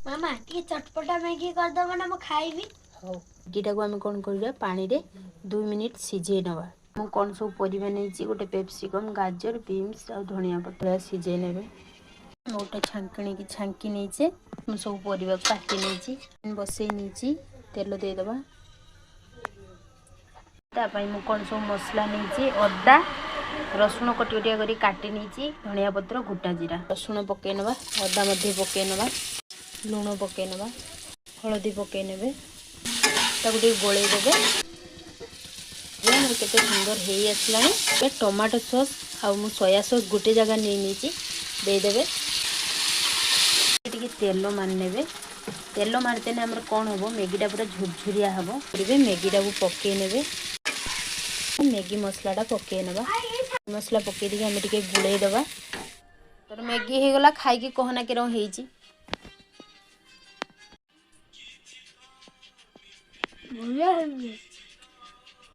मामा T चटपटा Maggi करदब ना मु खाइबी। हौ मैगीटा को आम कौन कर पानी रे 2 मिनिट सिझे नवा मु कौन सब परिबा नहीं गोटे पेप्सिकम गाजर बीन्स आ धनिया पत्र सिझे ने गोटे छांकणी की छांकी नहीं मु सब परिबा काटी नहीं बसई नहीं तेल देदबा तापाई मु कौन सब मसला नहीं अदा रसुण कटिकटिया करी काटी नहीं धनिया पत्र गोटा जीरा रसुण पकई नवा अदा मध्य पकई नवा लुण पकई नवा हलदी पकई नेबे ताको गोले देबे केते सुंदर हे आसला टमाटो सॉस आ मु सोया सॉस गोटे जगह नहीं दे देबे तेल मारने तेल मारते आम कौन हम मैगीटा पूरा झुरझुरिया हम मैगीटा को पकई ने मैगी मसलाटा पकई नवा मसला पकई दी आम टे गुड़े दबा तर मैगी हो गला खाई कहना के रही बढ़िया है।